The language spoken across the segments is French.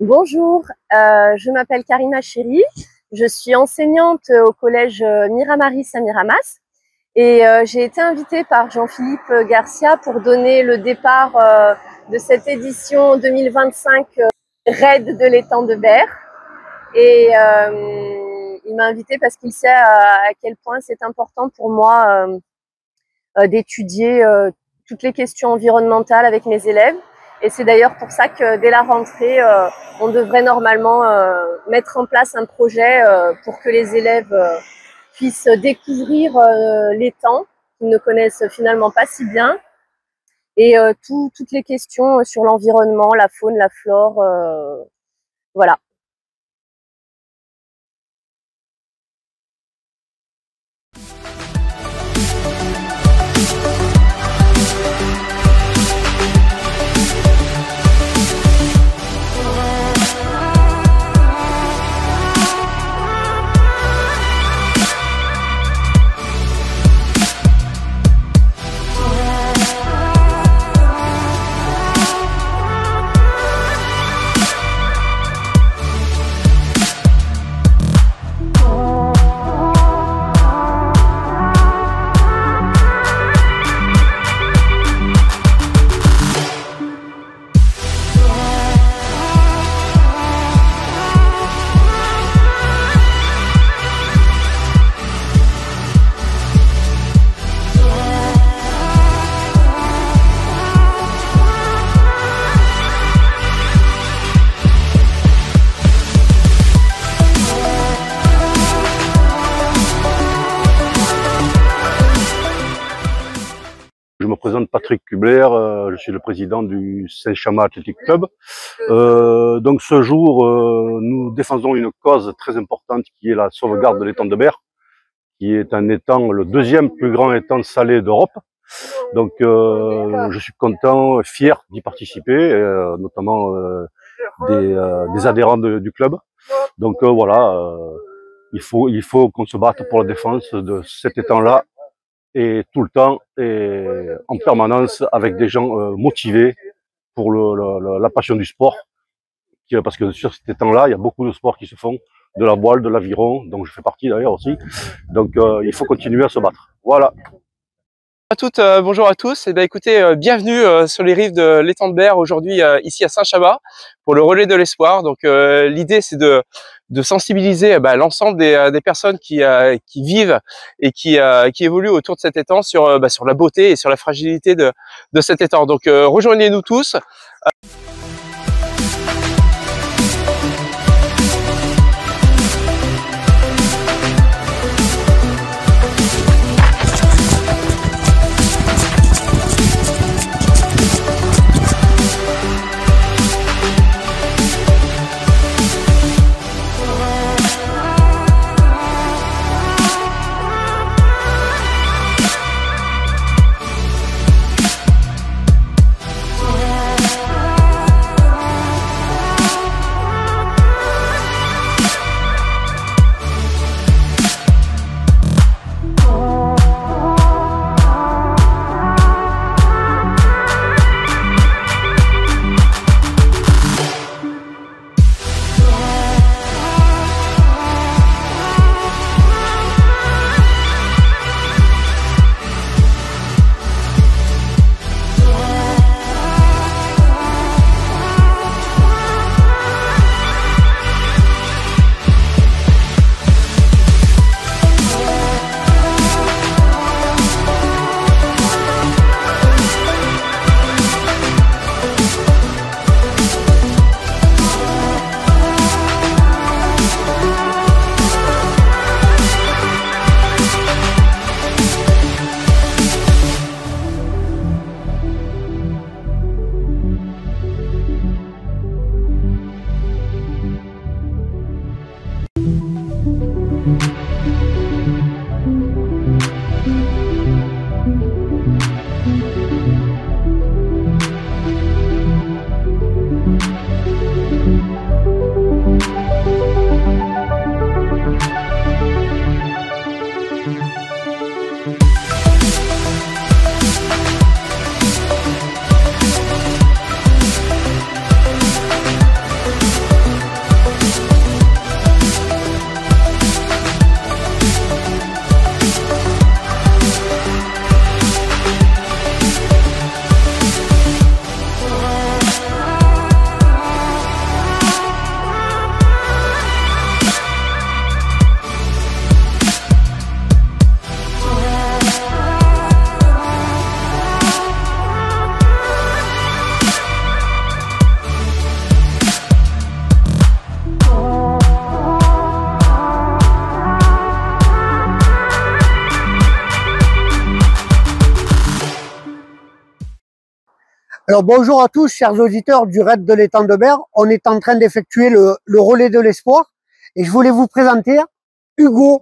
Bonjour, je m'appelle Karima Chéri, je suis enseignante au collège Miramaris à Miramas et j'ai été invitée par Jean-Philippe Garcia pour donner le départ de cette édition 2025 RAID de l'étang de Berre. Et il m'a invitée parce qu'il sait à quel point c'est important pour moi d'étudier toutes les questions environnementales avec mes élèves. Et c'est d'ailleurs pour ça que dès la rentrée, on devrait normalement mettre en place un projet pour que les élèves puissent découvrir l'étang qu'ils ne connaissent finalement pas si bien. Et toutes les questions sur l'environnement, la faune, la flore, voilà. Je me présente Patrick Kubler, je suis le président du Saint-Chamas Athletic Club. Donc ce jour, nous défendons une cause très importante qui est la sauvegarde de l'étang de Berre, qui est un étang, le deuxième plus grand étang salé d'Europe. Donc je suis content, fier d'y participer, notamment des adhérents du club. Donc voilà, il faut qu'on se batte pour la défense de cet étang-là, et tout le temps et en permanence avec des gens motivés pour la passion du sport, parce que sur cet étang-là, il y a beaucoup de sports qui se font, de la voile, de l'aviron, dont je fais partie d'ailleurs aussi. Donc il faut continuer à se battre. Voilà. Bonjour à tous. Et écoutez, bienvenue sur les rives de l'étang de Berre aujourd'hui ici à Saint-Chamas pour le relais de l'espoir. Donc l'idée c'est de sensibiliser l'ensemble des personnes qui vivent et qui évoluent autour de cet étang sur la beauté et sur la fragilité de cet étang. Donc rejoignez-nous tous. Alors bonjour à tous, chers auditeurs du raid de l'étang de Berre. On est en train d'effectuer le relais de l'espoir et je voulais vous présenter Hugo,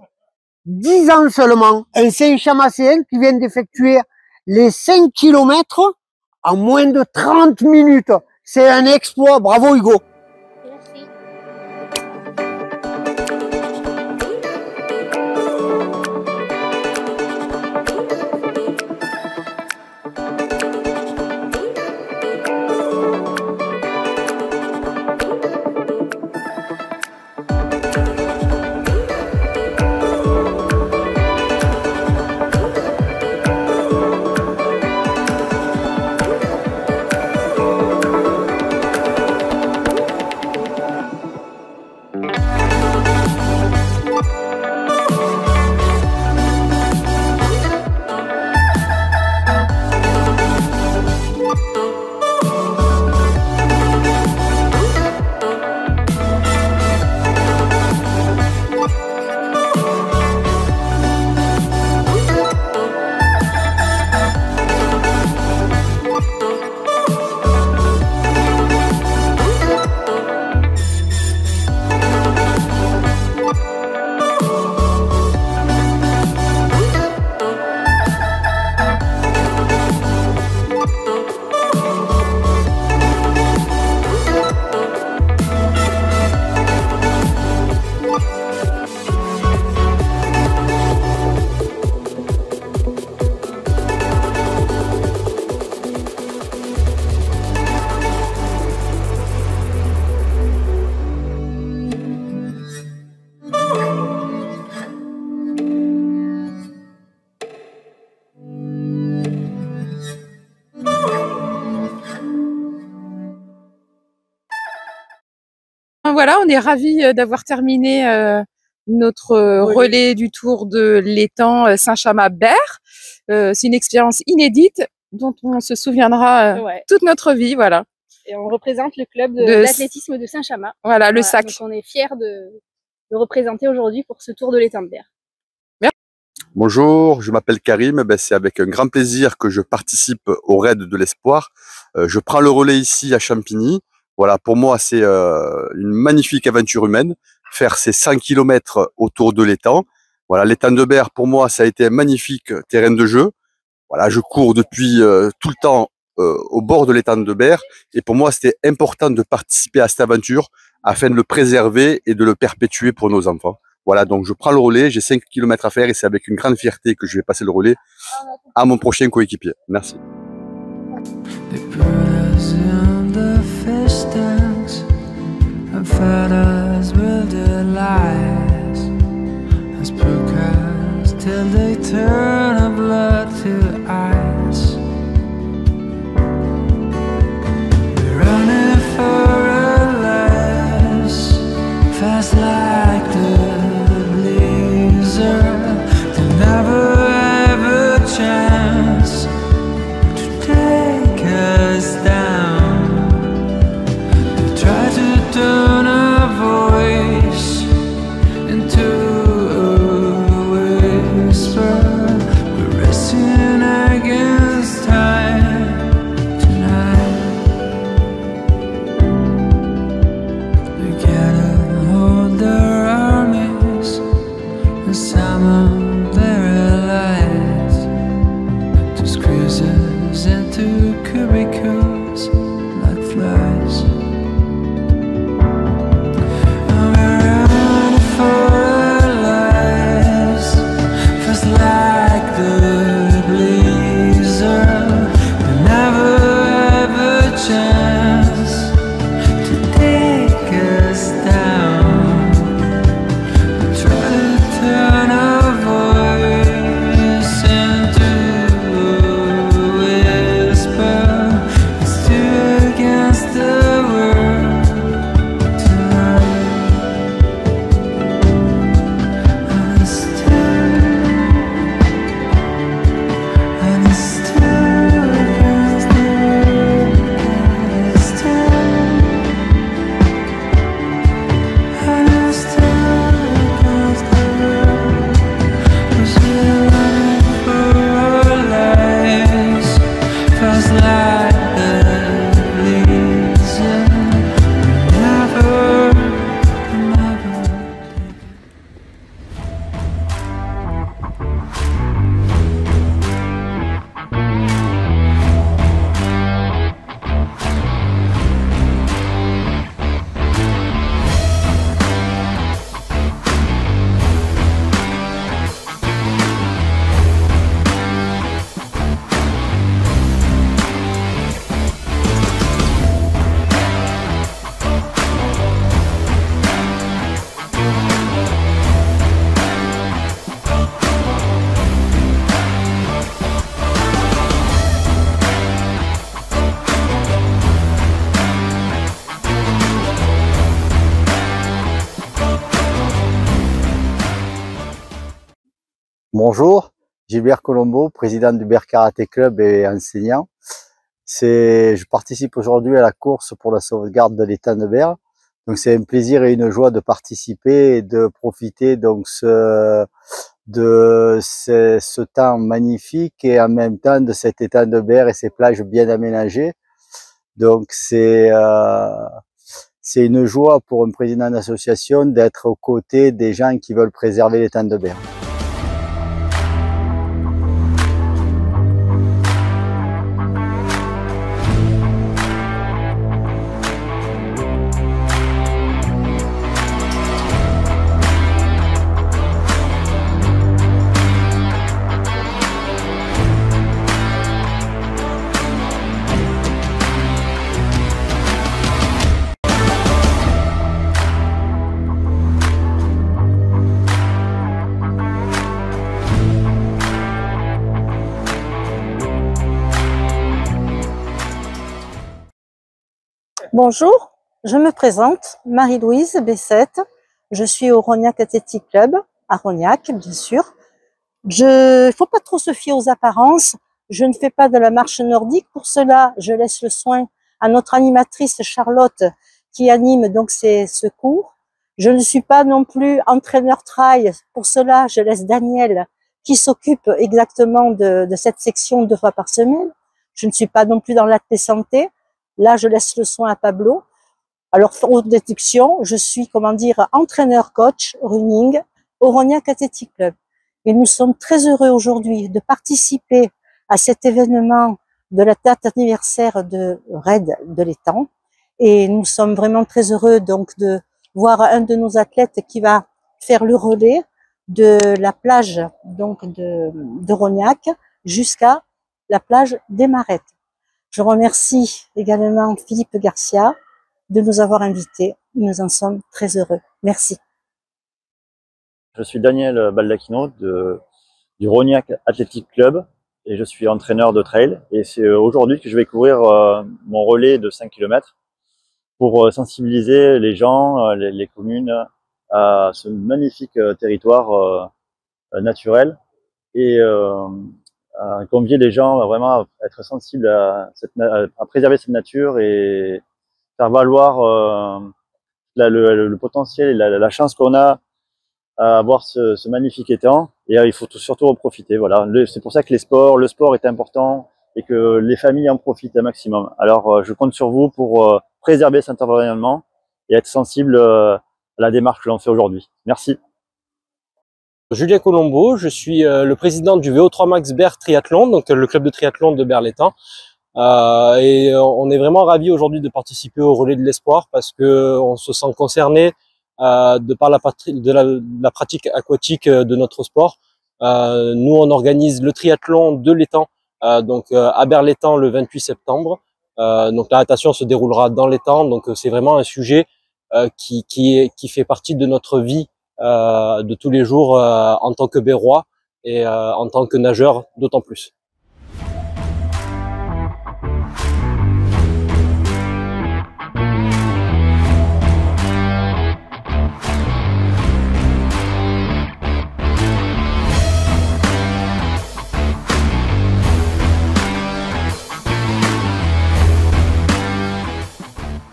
10 ans seulement, un Saint-Chamasséen qui vient d'effectuer les 5 km en moins de 30 minutes. C'est un exploit, bravo Hugo. Merci. Voilà, on est ravis d'avoir terminé notre relais du tour de l'étang Saint-Chamas-Berre. C'est une expérience inédite dont on se souviendra toute notre vie, voilà. Et on représente le club d'athlétisme de Saint-Chamas. Voilà, le SAC. Donc on est fiers de représenter aujourd'hui pour ce tour de l'étang de Berre. Merci. Bonjour, je m'appelle Karim. C'est avec un grand plaisir que je participe au raid de l'espoir. Je prends le relais ici à Champigny. Voilà, pour moi, c'est une magnifique aventure humaine, faire ces 100 km autour de l'étang. Voilà, l'étang de Berre, pour moi, ça a été un magnifique terrain de jeu. Voilà, je cours depuis tout le temps au bord de l'étang de Berre. Et pour moi, c'était important de participer à cette aventure afin de le préserver et de le perpétuer pour nos enfants. Voilà, donc je prends le relais, j'ai 5 km à faire et c'est avec une grande fierté que je vais passer le relais à mon prochain coéquipier. Merci. Fish tanks and fed us with their lies as broadcast till they turn our blood to ice. We're running for our lives, fast like the blizzard. There'll never ever a chance to take us down. Turn our voice into a whisper. We're racing against time tonight. Together hold their armies and summon their allies to squeeze us into cubicles like flies. Try to turn our voice Bonjour, Gilbert Colombo, président du Berre Karaté Club et enseignant. Je participe aujourd'hui à la course pour la sauvegarde de l'étang de Berre. Donc c'est un plaisir et une joie de participer et de profiter donc de ce temps magnifique et en même temps de cet étang de Berre et ses plages bien aménagées. Donc c'est une joie pour un président d'association d'être aux côtés des gens qui veulent préserver l'étang de Berre. Bonjour, je me présente, Marie-Louise Bessette. Je suis au Rognac Athletic Club, à Rognac, bien sûr. Il faut pas trop se fier aux apparences. Je ne fais pas de la marche nordique. Pour cela, je laisse le soin à notre animatrice Charlotte qui anime donc ces cours. Je ne suis pas non plus entraîneur trail. Pour cela, je laisse Daniel qui s'occupe exactement de cette section 2 fois par semaine. Je ne suis pas non plus dans l'athlé santé. Là, je laisse le soin à Pablo. Alors, pour détection, je suis, entraîneur-coach running au Rognac Athletic Club. Et nous sommes très heureux aujourd'hui de participer à cet événement de la date anniversaire de Raid de l'étang. Et nous sommes vraiment très heureux donc de voir un de nos athlètes qui va faire le relais de la plage donc de Rognac jusqu'à la plage des Marettes. Je remercie également Philippe Garcia de nous avoir invités. Nous en sommes très heureux. Merci. Je suis Daniel Baldacchino du Rognac Athletic Club et je suis entraîneur de trail. Et c'est aujourd'hui que je vais couvrir mon relais de 5 km pour sensibiliser les gens, les communes à ce magnifique territoire naturel et à convier les gens vraiment à être sensibles à préserver cette nature et faire valoir le potentiel et la chance qu'on a à avoir ce magnifique étang. Et il faut surtout en profiter. Voilà. C'est pour ça que le sport est important et que les familles en profitent un maximum. Alors je compte sur vous pour préserver cet environnement et être sensible à la démarche que l'on fait aujourd'hui. Merci. Julien Colombo, je suis le président du VO3 Max Berre Triathlon, donc le club de triathlon de Berre-l'Étang. Et on est vraiment ravis aujourd'hui de participer au relais de l'espoir parce que on se sent concerné de par la pratique aquatique de notre sport. Nous, on organise le triathlon de l'étang à Berre-l'Étang le 28 septembre. Donc la natation se déroulera dans l'étang, donc c'est vraiment un sujet qui fait partie de notre vie de tous les jours en tant que Berrois et en tant que nageur d'autant plus.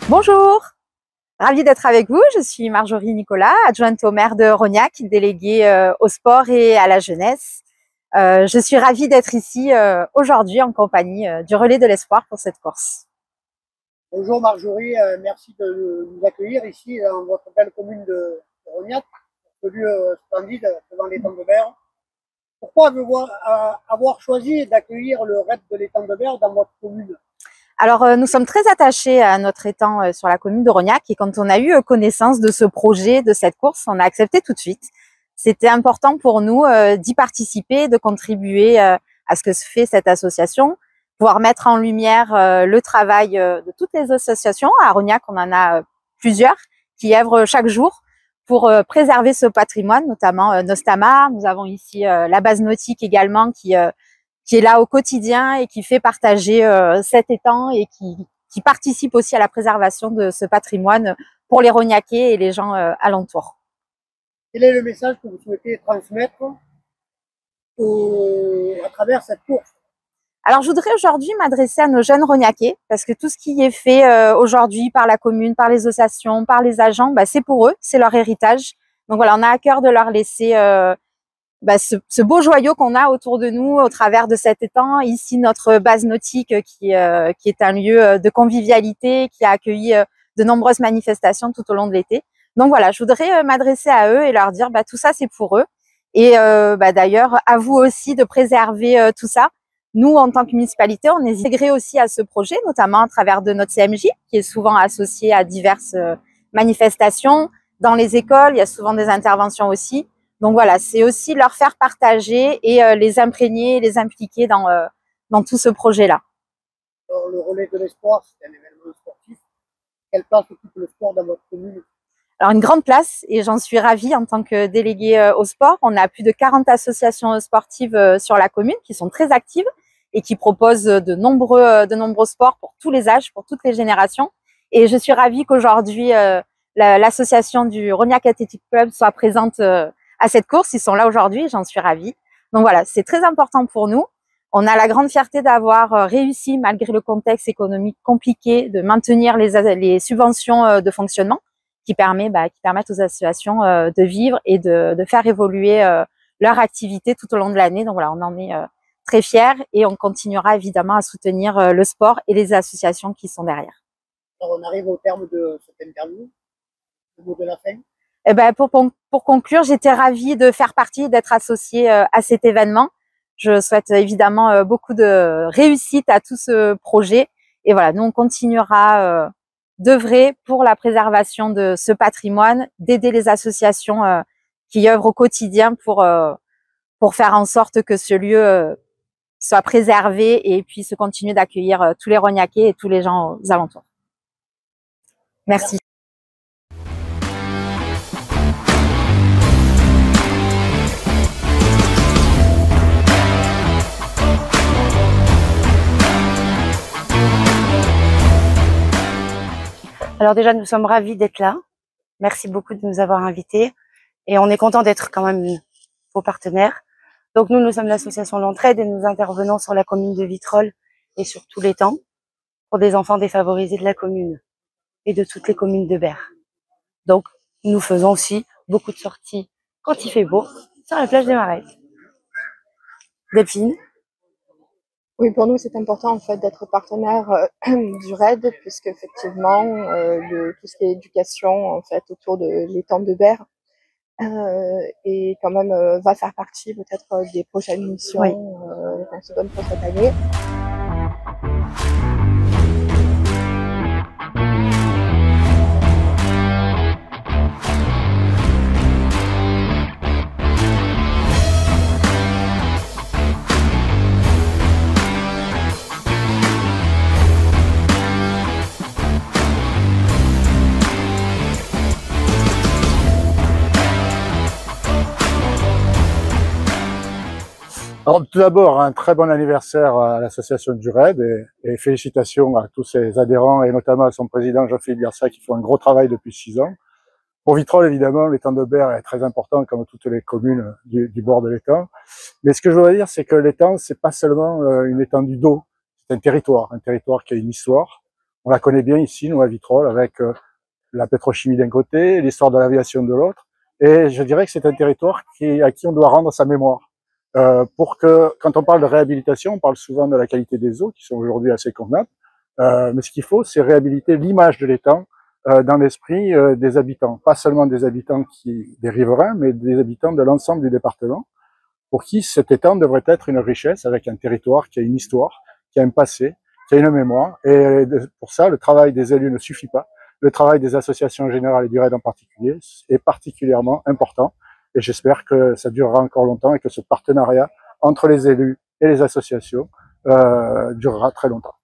Bonjour, ravie d'être avec vous. Je suis Marjorie Nicolas, adjointe au maire de Rognac, déléguée au sport et à la jeunesse. Je suis ravie d'être ici aujourd'hui en compagnie du relais de l'espoir pour cette course. Bonjour Marjorie, merci de nous accueillir ici dans votre belle commune de Rognac, ce lieu splendide devant l'étang de Berre. Pourquoi avoir choisi d'accueillir le raid de l'étang de Berre dans votre commune? Alors, nous sommes très attachés à notre étang sur la commune de Rognac et quand on a eu connaissance de ce projet, de cette course, on a accepté tout de suite. C'était important pour nous d'y participer, de contribuer à ce que se fait cette association, pouvoir mettre en lumière le travail de toutes les associations. À Rognac, on en a plusieurs qui œuvrent chaque jour pour préserver ce patrimoine, notamment Nostamar. Nous avons ici la base nautique également qui est là au quotidien et qui fait partager cet étang et qui participe aussi à la préservation de ce patrimoine pour les Rognacais et les gens alentours. Quel est le message que vous souhaitez transmettre à travers cette course? Alors, je voudrais aujourd'hui m'adresser à nos jeunes Rognacais, parce que tout ce qui est fait aujourd'hui par la commune, par les associations, par les agents, c'est pour eux, c'est leur héritage. Donc voilà, on a à cœur de leur laisser ce beau joyau qu'on a autour de nous au travers de cet étang. Ici, notre base nautique qui est un lieu de convivialité, qui a accueilli de nombreuses manifestations tout au long de l'été. Donc voilà, je voudrais m'adresser à eux et leur dire tout ça, c'est pour eux. Et d'ailleurs, à vous aussi de préserver tout ça. Nous, en tant que municipalité, on est intégrés aussi à ce projet, notamment à travers de notre CMJ, qui est souvent associé à diverses manifestations. Dans les écoles, il y a souvent des interventions aussi. Donc voilà, c'est aussi leur faire partager et les imprégner, les impliquer dans tout ce projet-là. Alors, le relais de l'espoir, c'est un événement sportif. Quelle place occupe le sport dans votre commune? Alors, une grande place, et j'en suis ravie en tant que déléguée au sport. On a plus de 40 associations sportives sur la commune qui sont très actives et qui proposent de nombreux sports pour tous les âges, pour toutes les générations. Et je suis ravie qu'aujourd'hui, l'association du Rognac Athletic Club soit présente à cette course. Ils sont là aujourd'hui, j'en suis ravie. Donc voilà, c'est très important pour nous. On a la grande fierté d'avoir réussi, malgré le contexte économique compliqué, de maintenir les subventions de fonctionnement qui permettent aux associations de vivre et de faire évoluer leur activité tout au long de l'année. Donc voilà, on en est très fiers et on continuera évidemment à soutenir le sport et les associations qui sont derrière. Alors, on arrive au terme de cette interview. Le mot de la fin. Pour conclure, j'étais ravie de faire partie, d'être associée à cet événement. Je souhaite évidemment beaucoup de réussite à tout ce projet. Et voilà, nous on continuera d'œuvrer pour la préservation de ce patrimoine, d'aider les associations qui œuvrent au quotidien pour faire en sorte que ce lieu soit préservé et puisse continuer d'accueillir tous les Rognacais et tous les gens aux alentours. Merci. Alors déjà, nous sommes ravis d'être là. Merci beaucoup de nous avoir invités. Et on est content d'être quand même vos partenaires. Donc nous sommes l'association L'Entraide et nous intervenons sur la commune de Vitrolles et sur tout l'étang pour des enfants défavorisés de la commune et de toutes les communes de Berre. Donc nous faisons aussi beaucoup de sorties quand il fait beau sur la plage des Marais. Delphine? Oui, pour nous, c'est important en fait d'être partenaire du RAID, puisque effectivement, tout ce qui est éducation en fait autour de l'étang de Berre et quand même va faire partie peut-être des prochaines missions qu'on se donne pour cette année. Alors, tout d'abord, un très bon anniversaire à l'association du RAID et félicitations à tous ses adhérents et notamment à son président Jean-Philippe Garcia qui font un gros travail depuis 6 ans. Pour Vitrolles, évidemment, l'étang de Berre est très important comme toutes les communes du bord de l'étang. Mais ce que je voudrais dire, c'est que l'étang, c'est pas seulement une étendue d'eau, c'est un territoire qui a une histoire. On la connaît bien ici, nous, à Vitrolles, avec la pétrochimie d'un côté, l'histoire de l'aviation de l'autre. Et je dirais que c'est un territoire à qui on doit rendre sa mémoire. Pour que, quand on parle de réhabilitation, on parle souvent de la qualité des eaux, qui sont aujourd'hui assez convenables. Mais ce qu'il faut, c'est réhabiliter l'image de l'étang dans l'esprit des habitants. Pas seulement des habitants des riverains, mais des habitants de l'ensemble du département, pour qui cet étang devrait être une richesse avec un territoire qui a une histoire, qui a un passé, qui a une mémoire. Et pour ça, le travail des élus ne suffit pas. Le travail des associations en général et du RAID en particulier est particulièrement important. Et j'espère que ça durera encore longtemps et que ce partenariat entre les élus et les associations durera très longtemps.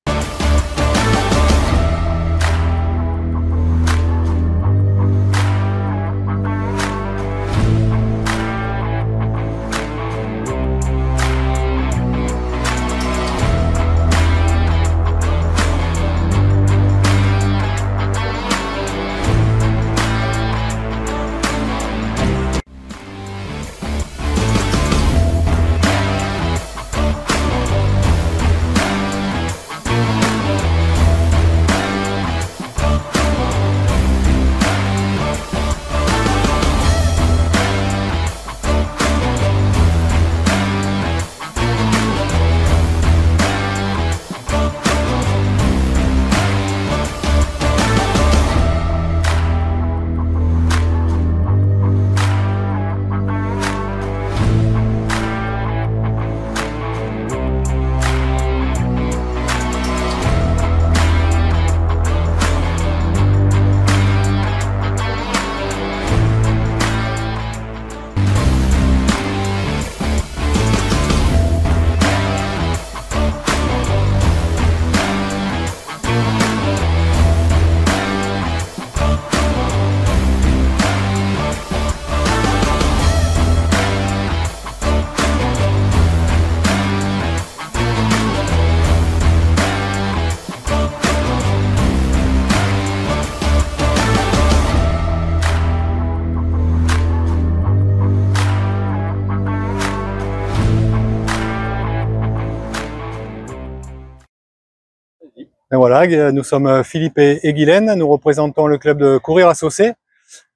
Et voilà, nous sommes Philippe et Guylaine, nous représentons le club de courir à Saucé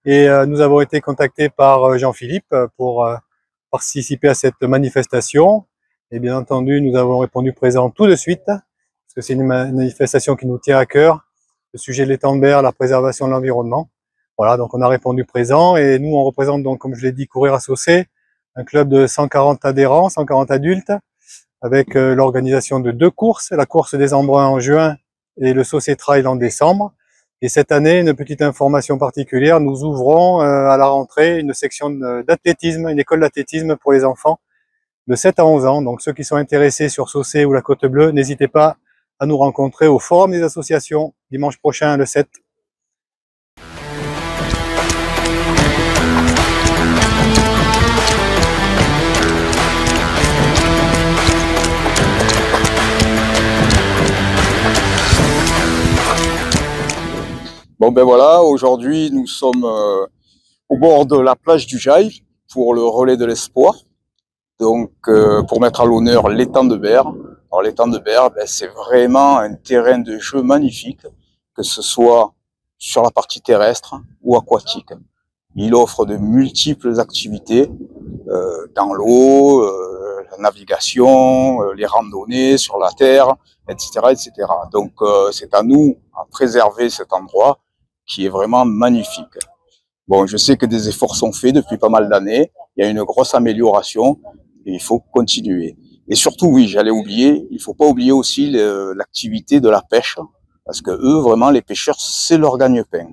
et nous avons été contactés par Jean-Philippe pour participer à cette manifestation. Et bien entendu, nous avons répondu présent tout de suite, parce que c'est une manifestation qui nous tient à cœur, le sujet de l'étang de Berre, la préservation de l'environnement. Voilà, donc on a répondu présent et nous on représente donc, comme je l'ai dit, courir à Saucé, un club de 140 adhérents, 140 adultes, avec l'organisation de 2 courses, la course des Embruns en juin et le Saucé Trail en décembre. Et cette année, une petite information particulière, nous ouvrons à la rentrée une section d'athlétisme, une école d'athlétisme pour les enfants de 7 à 11 ans. Donc ceux qui sont intéressés sur Saucé ou la Côte Bleue, n'hésitez pas à nous rencontrer au Forum des associations dimanche prochain le 7. Bon ben voilà, aujourd'hui nous sommes au bord de la plage du Jail pour le relais de l'espoir. Donc pour mettre à l'honneur l'étang de Berre. Alors l'étang de Berre, ben, c'est vraiment un terrain de jeu magnifique, que ce soit sur la partie terrestre ou aquatique. Il offre de multiples activités dans l'eau, la navigation, les randonnées sur la terre, etc., etc. Donc c'est à nous à préserver cet endroit qui est vraiment magnifique. Bon, je sais que des efforts sont faits depuis pas mal d'années, il y a une grosse amélioration et il faut continuer. Et surtout, oui, j'allais oublier, il faut pas oublier aussi l'activité de la pêche, parce que eux, vraiment, les pêcheurs, c'est leur gagne-pain.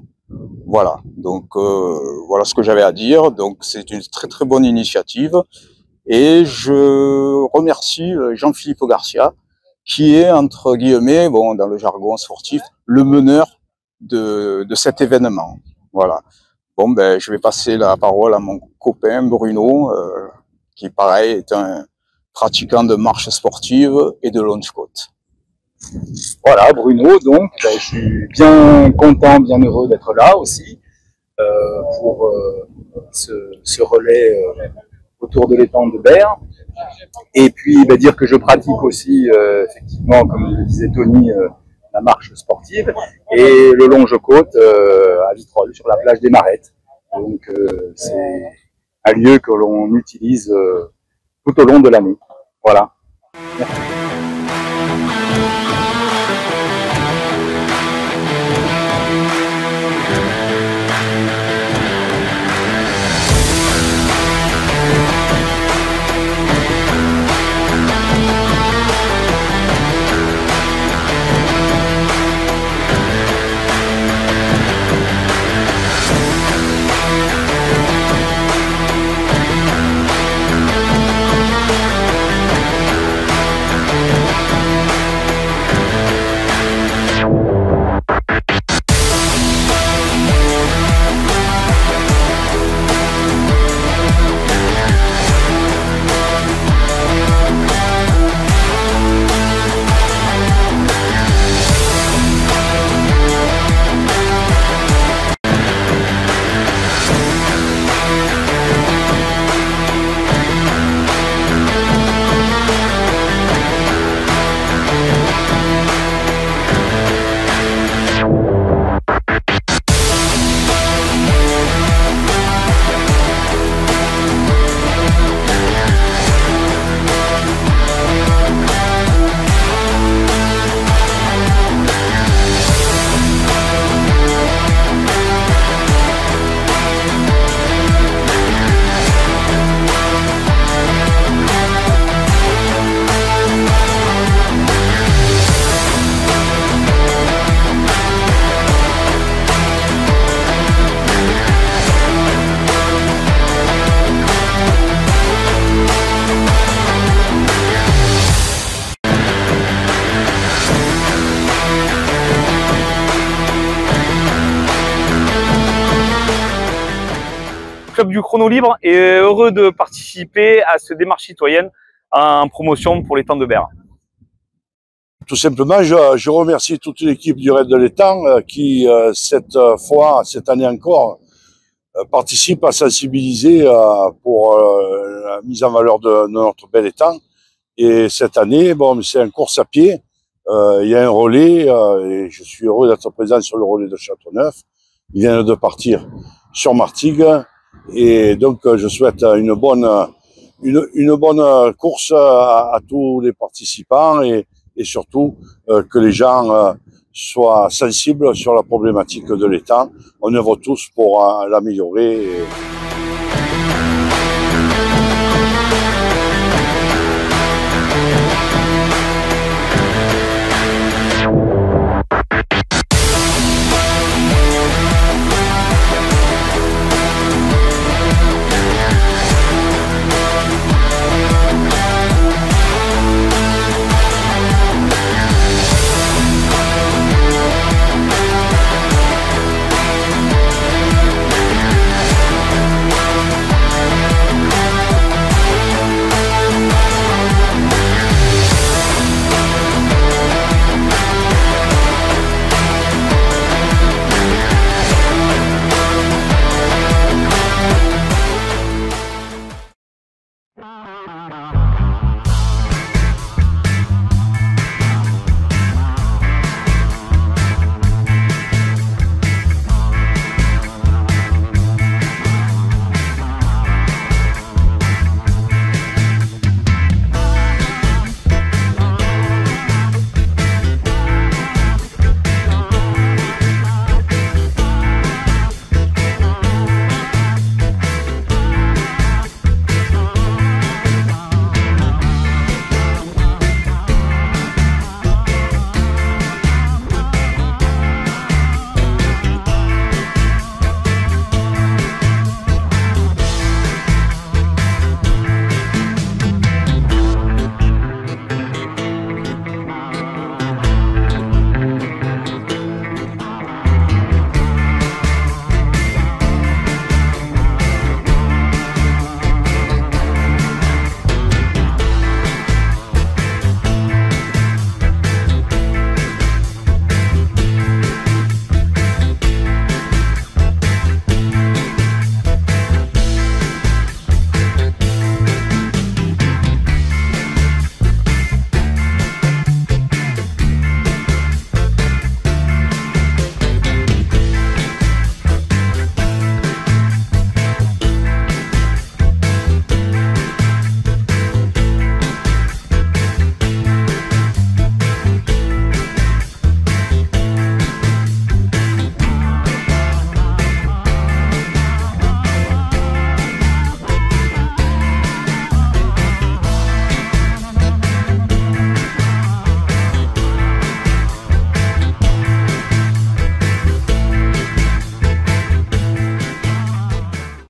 Voilà, donc voilà ce que j'avais à dire. Donc c'est une très très bonne initiative et je remercie Jean-Philippe Garcia, qui est entre guillemets, bon, dans le jargon sportif, le meneur de cet événement. Voilà. Bon, ben, je vais passer la parole à mon copain Bruno, qui, pareil, est un pratiquant de marche sportive et de long côte. Voilà, Bruno, donc, ben, je suis bien content, bien heureux d'être là aussi, pour ce relais autour de l'étang de Berre. Et puis, ben, dire que je pratique aussi, effectivement, comme le disait Tony, la marche sportive et le longe-côte à Vitrolles, sur la plage des Marettes. Donc c'est un lieu que l'on utilise tout au long de l'année. Voilà. Merci. Club du chrono libre est heureux de participer à cette démarche citoyenne en promotion pour l'étang de Berre. Tout simplement, je remercie toute l'équipe du Raid de l'étang qui, cette année encore, participe à sensibiliser pour la mise en valeur de notre bel étang. Et cette année, bon, c'est une course à pied il y a un relais et je suis heureux d'être présent sur le relais de Châteauneuf. Ils viennent de partir sur Martigues et donc je souhaite une bonne course à tous les participants et surtout que les gens soient sensibles sur la problématique de l'étang. On œuvre tous pour l'améliorer.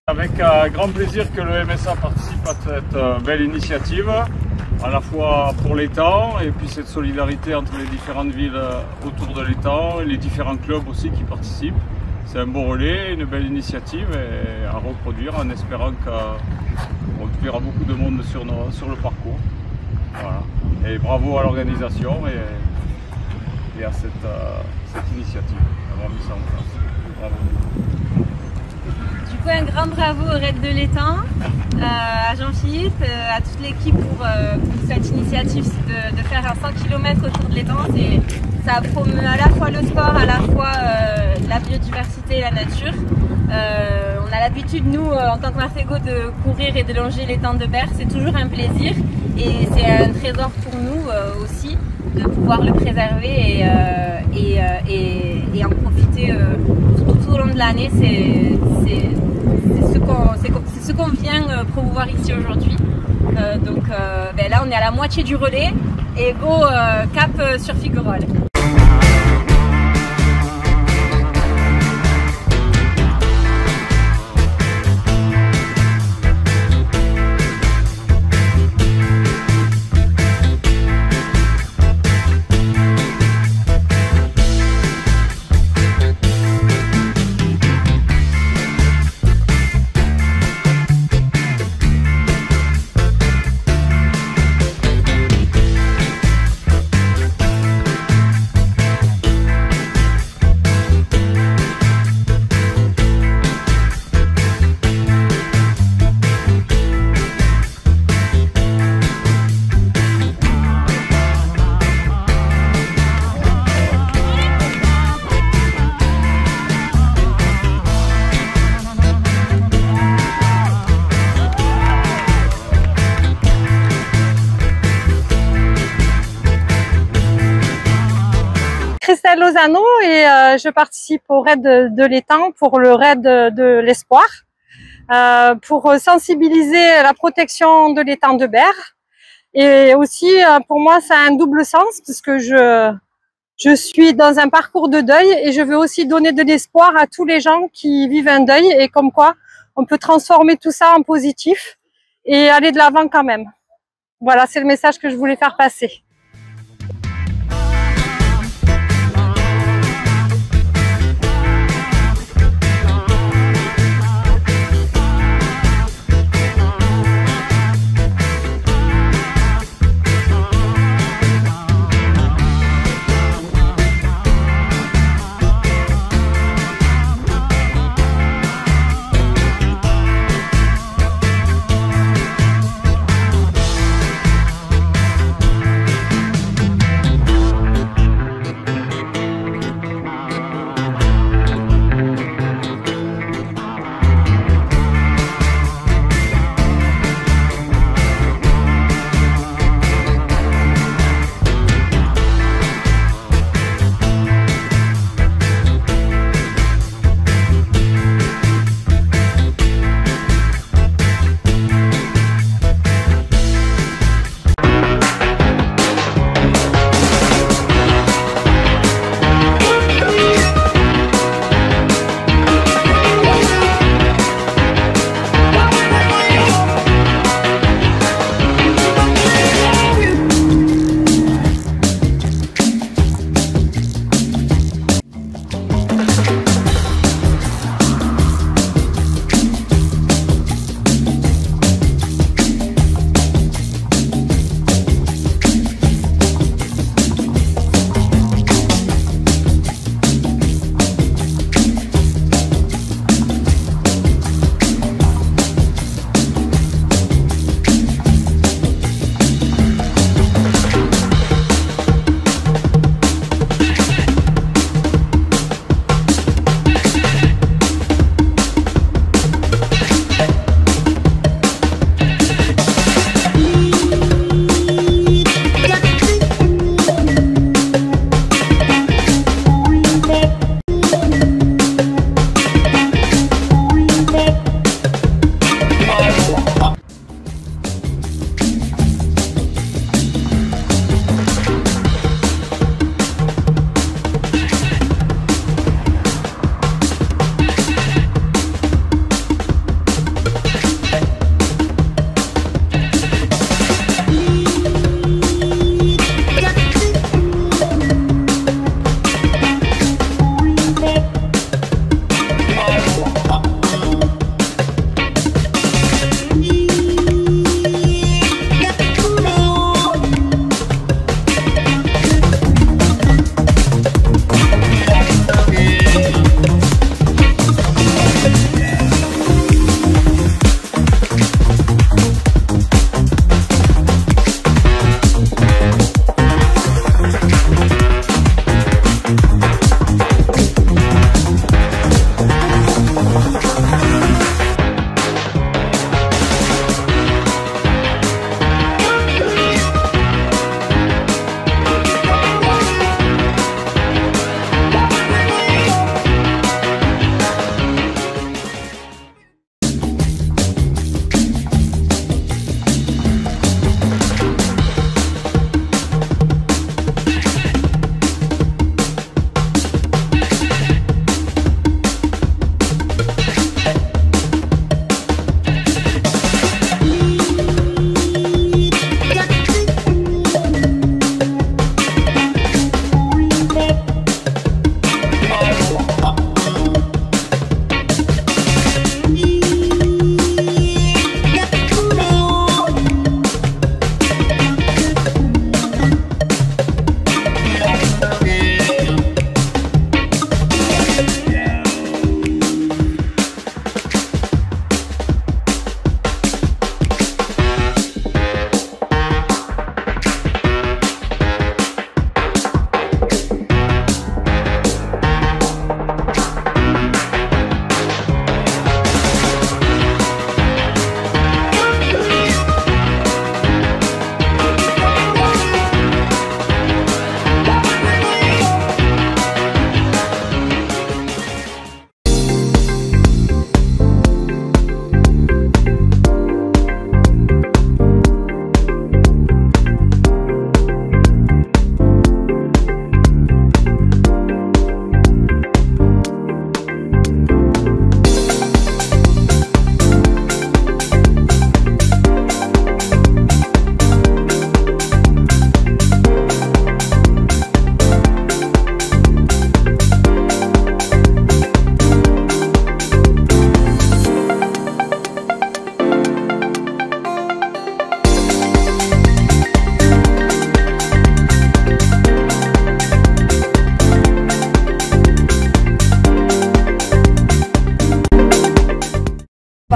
Avec grand plaisir que le MSA participe à cette belle initiative, à la fois pour l'étang et puis cette solidarité entre les différentes villes autour de l'étang et les différents clubs aussi qui participent. C'est un beau relais, une belle initiative et à reproduire en espérant qu'on verra beaucoup de monde sur le parcours. Voilà. Et bravo à l'organisation et à cette initiative d'avoir mis ça en place. Bravo. Du coup, un grand bravo au Raid de l'Étang, à Jean-Philippe, à toute l'équipe pour cette initiative de faire un 100 km autour de l'étang. Ça promeut à la fois le sport, à la fois la biodiversité et la nature. On a l'habitude, nous, en tant que Martégo, de courir et de longer l'étang de Berre. C'est toujours un plaisir et c'est un trésor pour nous aussi de pouvoir le préserver et en profiter tout au long de l'année. C'est ce qu'on vient promouvoir ici aujourd'hui. Donc là on est à la moitié du relais et go cap sur Figuerolles. Lozano et je participe au raid de l'étang pour le raid de l'espoir, pour sensibiliser la protection de l'étang de Berre. Et aussi, pour moi, ça a un double sens puisque je suis dans un parcours de deuil et je veux aussi donner de l'espoir à tous les gens qui vivent un deuil et comme quoi on peut transformer tout ça en positif et aller de l'avant quand même. Voilà, c'est le message que je voulais faire passer.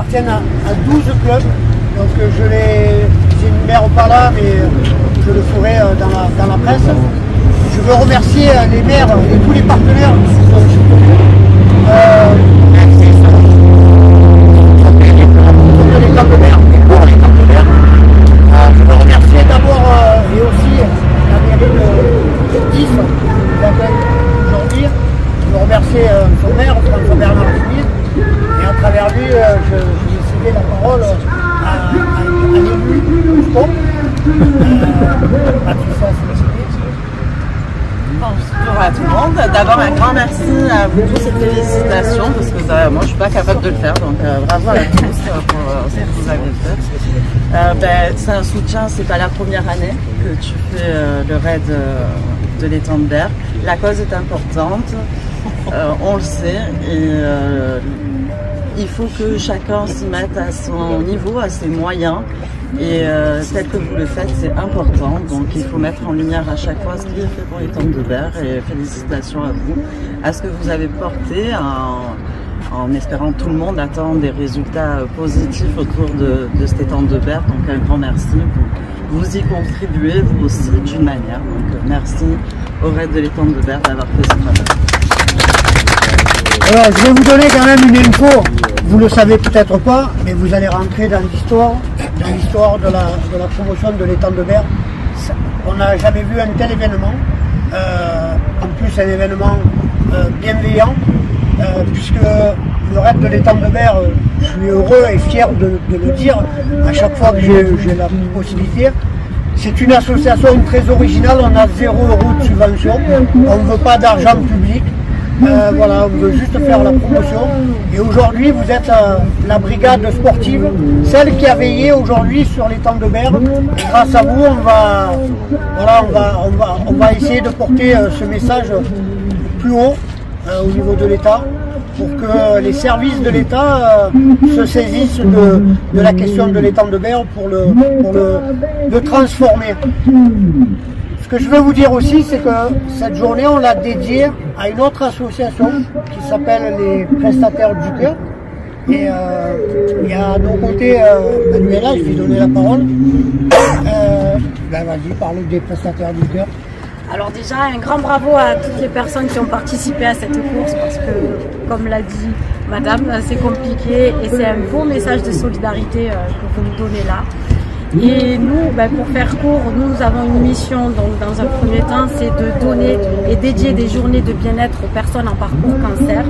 appartiennent à 12 clubs. Donc je les énumère pas là, mais je le ferai dans la presse. Je veux remercier les maires et tous les partenaires qui sont soutenus. Je veux remercier d'abord et aussi la mairie de Dives qui nous accueille aujourd'hui. Je veux remercier son maire, François Bernard Schmitt, et à travers lui, je vais céder la parole à l'élu du sport, Patricia Schmitt. Bonjour à tout le monde. D'abord un grand merci à vous tous et félicitations parce que moi je suis pas capable de le faire, donc bravo à tous pour ce que vous avez fait. C'est un soutien, c'est pas la première année que tu fais le raid de l'étang de Berre. La cause est importante, on le sait, et il faut que chacun s'y mette à son niveau, à ses moyens. Et tel que vous le faites, c'est important. Donc il faut mettre en lumière à chaque fois ce qui est fait pour l'étang de Berre. Et félicitations à vous, à ce que vous avez porté, en espérant que tout le monde attend des résultats positifs autour de cet étang de Berre. Donc un grand merci. Vous y contribuez, vous aussi, d'une manière. Donc merci au raid de l'étang de Berre d'avoir fait ce travail. Alors je vais vous donner quand même une info. Vous ne le savez peut-être pas, mais vous allez rentrer dans l'histoire de la promotion de l'étang de Berre. On n'a jamais vu un tel événement, en plus un événement bienveillant, puisque le raid de l'étang de Berre, je suis heureux et fier de le dire à chaque fois que j'ai la possibilité. C'est une association très originale, on a 0 € de subvention, on ne veut pas d'argent public. Voilà, on veut juste faire la promotion. Et aujourd'hui, vous êtes la brigade sportive, celle qui a veillé aujourd'hui sur l'étang de Berre. Et grâce à vous, on va essayer de porter ce message plus haut au niveau de l'État, pour que les services de l'État se saisissent de la question de l'étang de Berre pour le transformer. Ce que je veux vous dire aussi, c'est que cette journée, on l'a dédiée à une autre association qui s'appelle les Prestataires du Cœur. Et il y a à nos côtés Manuela, je vais donner la parole. Vas-y, parle des Prestataires du Cœur. Alors déjà, un grand bravo à toutes les personnes qui ont participé à cette course parce que, comme l'a dit Madame, c'est compliqué et c'est un beau message de solidarité que vous nous donnez là. Et nous, pour faire court, nous avons une mission, donc dans un premier temps, c'est de donner et dédier des journées de bien-être aux personnes en parcours cancer.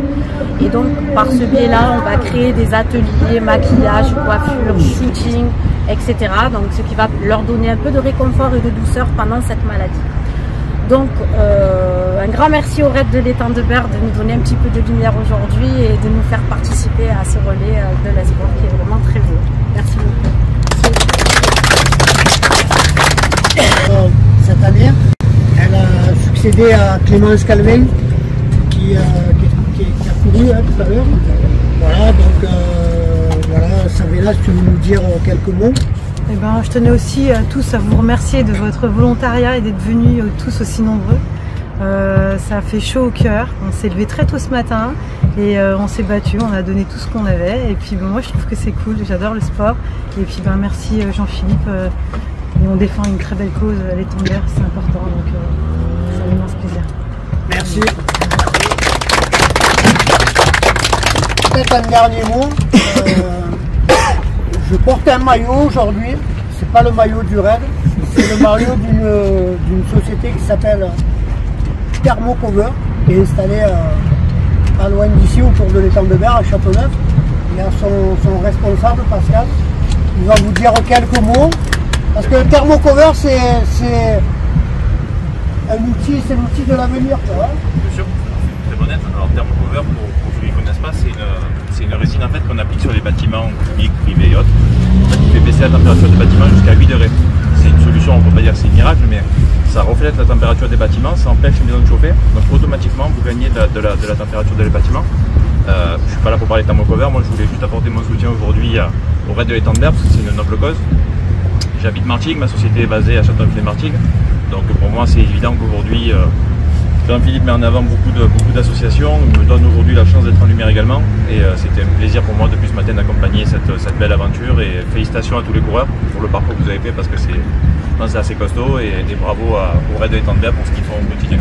Et donc, par ce biais-là, on va créer des ateliers, maquillage, coiffure, shooting, etc. Donc, ce qui va leur donner un peu de réconfort et de douceur pendant cette maladie. Donc, un grand merci au raid de l'étang de Berre de nous donner un petit peu de lumière aujourd'hui et de nous faire participer à ce relais de l'espoir qui est vraiment très beau. Merci beaucoup. Cette année, elle a succédé à Clémence Calvin qui a couru tout à l'heure. Voilà, donc Savella, si tu veux nous dire quelques mots. Eh ben, je tenais aussi tous à vous remercier de votre volontariat et d'être venus tous aussi nombreux. Ça a fait chaud au cœur. On s'est levé très tôt ce matin et on s'est battu, on a donné tout ce qu'on avait. Et puis moi je trouve que c'est cool, j'adore le sport. Et puis merci Jean-Philippe. Et on défend une très belle cause, l'étang de Berre, c'est important, donc c'est un immense plaisir. Merci. Peut-être un dernier mot. Je porte un maillot aujourd'hui, c'est pas le maillot du raid, c'est le maillot d'une société qui s'appelle Thermocover, qui est installée pas loin d'ici, autour de l'étang de Berre, à Châteauneuf. Il y a son responsable, Pascal, il va vous dire quelques mots. Parce que le Thermocover, c'est l'outil de l'avenir. Bien sûr, c'est très honnête. Alors Thermocover, pour ceux qui ne connaissent pas, c'est une résine en fait qu'on applique sur les bâtiments publics, privés et autres, qui fait baisser la température des bâtiments jusqu'à 8 degrés. C'est une solution, on ne peut pas dire que c'est un miracle, mais ça reflète la température des bâtiments, ça empêche les maisons de chauffer, donc automatiquement vous gagnez de la température des bâtiments. Je ne suis pas là pour parler de Thermocover, moi je voulais juste apporter mon soutien aujourd'hui au raid de l'étang de Berre parce que c'est une noble cause. J'habite Martigues, ma société est basée à Châteauneuf-les-Martigues, donc pour moi c'est évident qu'aujourd'hui Jean-Philippe met en avant beaucoup d'associations, il me donne aujourd'hui la chance d'être en lumière également. Et c'était un plaisir pour moi depuis ce matin d'accompagner cette belle aventure. Et félicitations à tous les coureurs pour le parcours que vous avez fait parce que c'est assez costaud. Et bravo au Raid de l'Étang de Berre pour ce qu'ils font au quotidien.